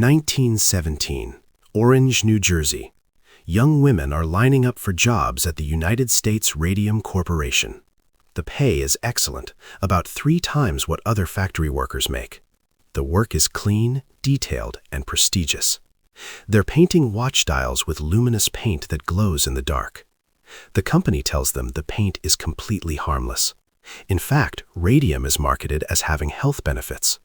1917, Orange, New Jersey. Young women are lining up for jobs at the United States Radium Corporation. The pay is excellent, about 3 times what other factory workers make. The work is clean, detailed, and prestigious. They're painting watch dials with luminous paint that glows in the dark. The company tells them the paint is completely harmless. In fact, radium is marketed as having health benefits.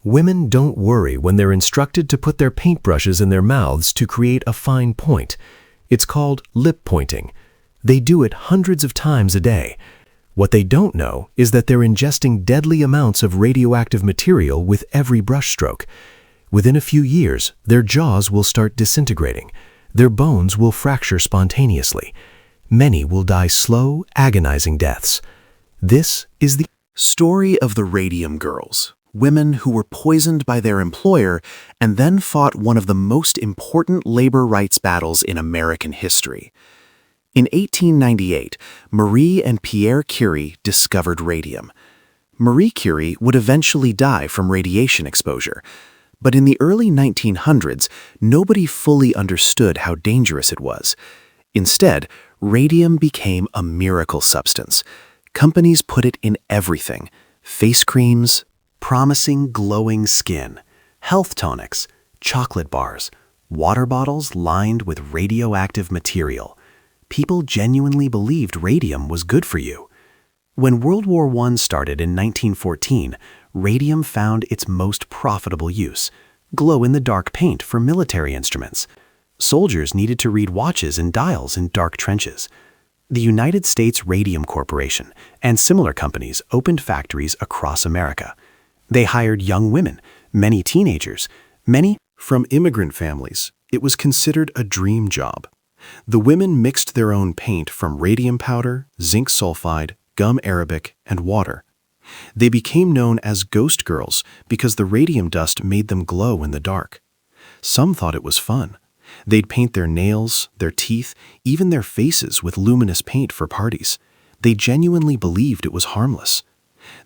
Women don't worry when they're instructed to put their paintbrushes in their mouths to create a fine point. It's called lip pointing. They do it hundreds of times a day. What they don't know is that they're ingesting deadly amounts of radioactive material with every brushstroke. Within a few years, their jaws will start disintegrating. Their bones will fracture spontaneously. Many will die slow, agonizing deaths. This is the story of the Radium Girls, women who were poisoned by their employer and then fought one of the most important labor rights battles in American history. In 1898, Marie and Pierre Curie discovered radium. Marie Curie would eventually die from radiation exposure, but in the early 1900s, nobody fully understood how dangerous it was. Instead, radium became a miracle substance. Companies put it in everything: face creams, promising glowing skin, health tonics, chocolate bars, water bottles lined with radioactive material. People genuinely believed radium was good for you. When World War I started in 1914, radium found its most profitable use: glow-in-the-dark paint for military instruments. Soldiers needed to read watches and dials in dark trenches. The United States Radium Corporation and similar companies opened factories across America. They hired young women, many teenagers, many from immigrant families. It was considered a dream job. The women mixed their own paint from radium powder, zinc sulfide, gum arabic, and water. They became known as ghost girls because the radium dust made them glow in the dark. Some thought it was fun. They'd paint their nails, their teeth, even their faces with luminous paint for parties. They genuinely believed it was harmless.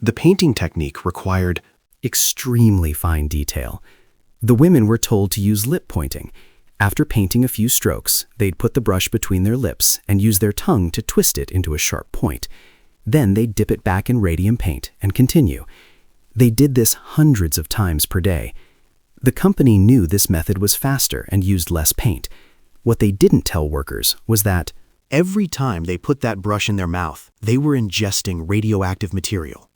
The painting technique required extremely fine detail. The women were told to use lip pointing. After painting a few strokes, they'd put the brush between their lips and use their tongue to twist it into a sharp point. Then they'd dip it back in radium paint and continue. They did this hundreds of times per day. The company knew this method was faster and used less paint. What they didn't tell workers was that every time they put that brush in their mouth, they were ingesting radioactive material.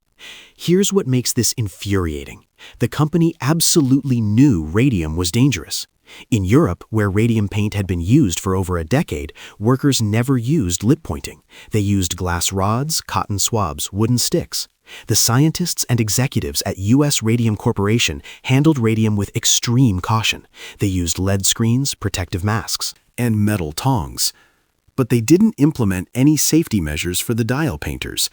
Here's what makes this infuriating. The company absolutely knew radium was dangerous. In Europe, where radium paint had been used for over a decade, workers never used lip pointing. They used glass rods, cotton swabs, wooden sticks. The scientists and executives at U.S. Radium Corporation handled radium with extreme caution. They used lead screens, protective masks, and metal tongs. But they didn't implement any safety measures for the dial painters.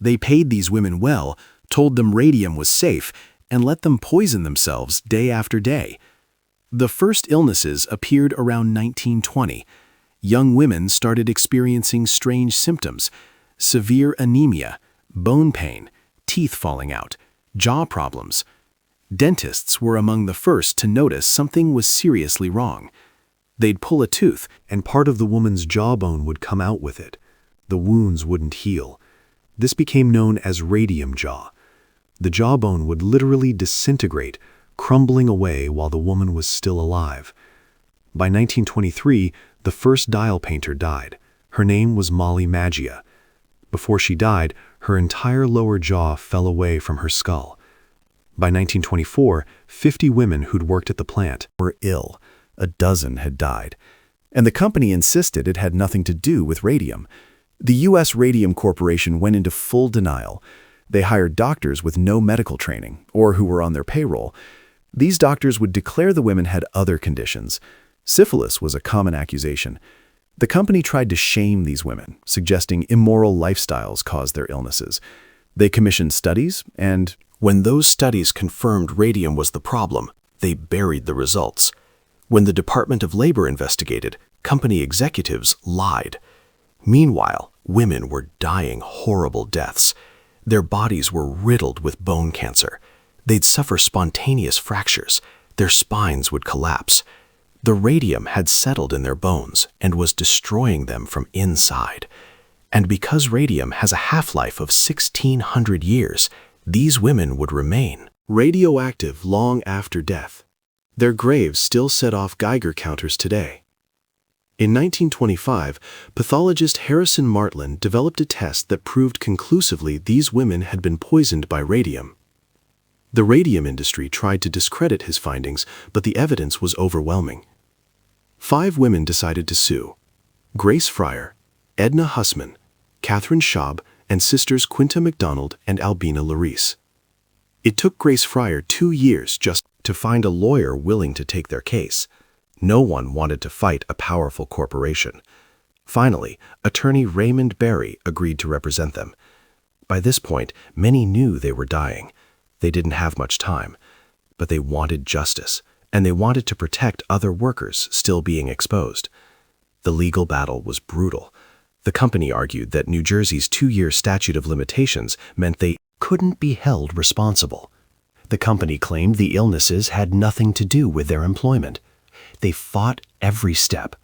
They paid these women well, told them radium was safe, and let them poison themselves day after day. The first illnesses appeared around 1920. Young women started experiencing strange symptoms: severe anemia, bone pain, teeth falling out, jaw problems. Dentists were among the first to notice something was seriously wrong. They'd pull a tooth, and part of the woman's jawbone would come out with it. The wounds wouldn't heal. This became known as radium jaw. The jawbone would literally disintegrate, crumbling away while the woman was still alive. By 1923, the first dial painter died. Her name was Molly Maggia. Before she died, her entire lower jaw fell away from her skull. By 1924, 50 women who'd worked at the plant were ill. A dozen had died. And the company insisted it had nothing to do with radium. The U.S. Radium Corporation went into full denial. They hired doctors with no medical training, or who were on their payroll. These doctors would declare the women had other conditions. Syphilis was a common accusation. The company tried to shame these women, suggesting immoral lifestyles caused their illnesses. They commissioned studies, and when those studies confirmed radium was the problem, they buried the results. When the Department of Labor investigated, company executives lied. Meanwhile, women were dying horrible deaths. Their bodies were riddled with bone cancer. They'd suffer spontaneous fractures. their spines would collapse. The radium had settled in their bones and was destroying them from inside. And because radium has a half-life of 1,600 years, these women would remain radioactive long after death. Their graves still set off Geiger counters today. In 1925, pathologist Harrison Martland developed a test that proved conclusively these women had been poisoned by radium. The radium industry tried to discredit his findings, but the evidence was overwhelming. 5 women decided to sue: Grace Fryer, Edna Hussman, Catherine Schaub, and sisters Quinta MacDonald and Albina Larice. It took Grace Fryer 2 years just to find a lawyer willing to take their case. No one wanted to fight a powerful corporation. Finally, attorney Raymond Berry agreed to represent them. By this point, many knew they were dying. They didn't have much time, but they wanted justice, and they wanted to protect other workers still being exposed. The legal battle was brutal. The company argued that New Jersey's 2-year statute of limitations meant they couldn't be held responsible. The company claimed the illnesses had nothing to do with their employment. They fought every step,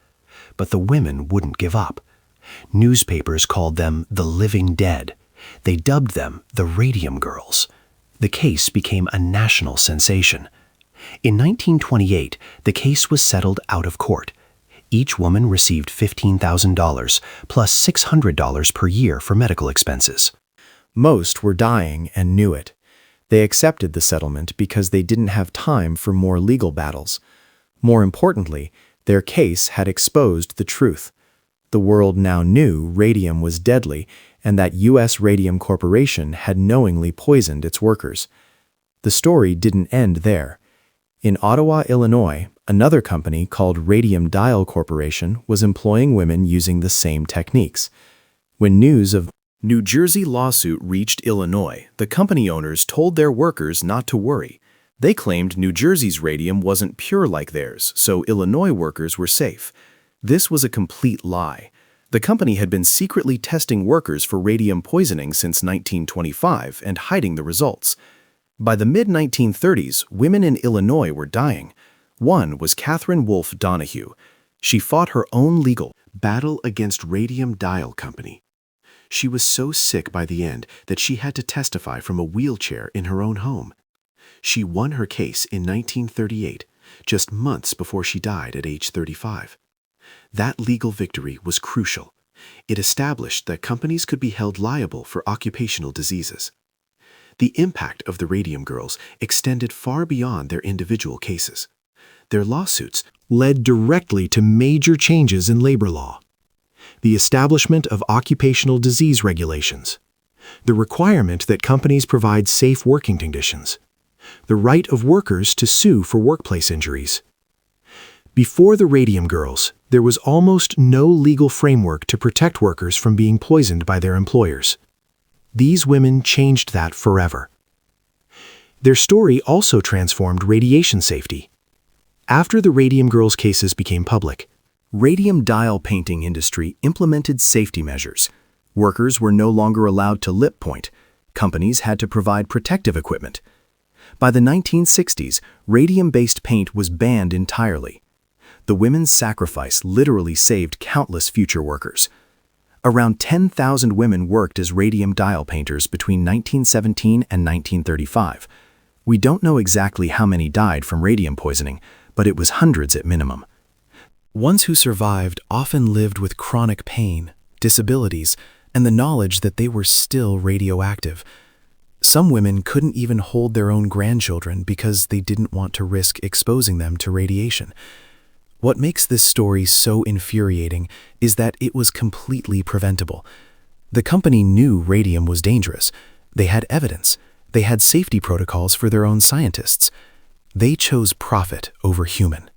but the women wouldn't give up. Newspapers called them the living dead. They dubbed them the Radium Girls. The case became a national sensation. In 1928, the case was settled out of court. Each woman received $15,000 plus $600 per year for medical expenses. Most were dying and knew it. They accepted the settlement because they didn't have time for more legal battles. More importantly, their case had exposed the truth. The world now knew radium was deadly and that U.S. Radium Corporation had knowingly poisoned its workers. The story didn't end there. In Ottawa, Illinois, another company called Radium Corporation was employing women using the same techniques. When news of New Jersey lawsuit reached Illinois, the company owners told their workers not to worry. They claimed New Jersey's radium wasn't pure like theirs, so Illinois workers were safe. This was a complete lie. The company had been secretly testing workers for radium poisoning since 1925 and hiding the results. By the mid-1930s, women in Illinois were dying. One was Catherine Wolfe Donahue. She fought her own legal battle against Radium Dial Company. She was so sick by the end that she had to testify from a wheelchair in her own home. She won her case in 1938, just months before she died at age 35. That legal victory was crucial. It established that companies could be held liable for occupational diseases. The impact of the Radium Girls extended far beyond their individual cases. Their lawsuits led directly to major changes in labor law. The establishment of occupational disease regulations, the requirement that companies provide safe working conditions, the right of workers to sue for workplace injuries. Before the Radium Girls, there was almost no legal framework to protect workers from being poisoned by their employers. These women changed that forever. Their story also transformed radiation safety. After the Radium Girls cases became public, radium dial painting industry implemented safety measures. Workers were no longer allowed to lip point. Companies had to provide protective equipment. By the 1960s, radium-based paint was banned entirely. The women's sacrifice literally saved countless future workers. Around 10,000 women worked as radium dial painters between 1917 and 1935. We don't know exactly how many died from radium poisoning, but it was hundreds at minimum. Ones who survived often lived with chronic pain, disabilities, and the knowledge that they were still radioactive. Some women couldn't even hold their own grandchildren because they didn't want to risk exposing them to radiation. What makes this story so infuriating is that it was completely preventable. The company knew radium was dangerous. They had evidence. They had safety protocols for their own scientists. They chose profit over human.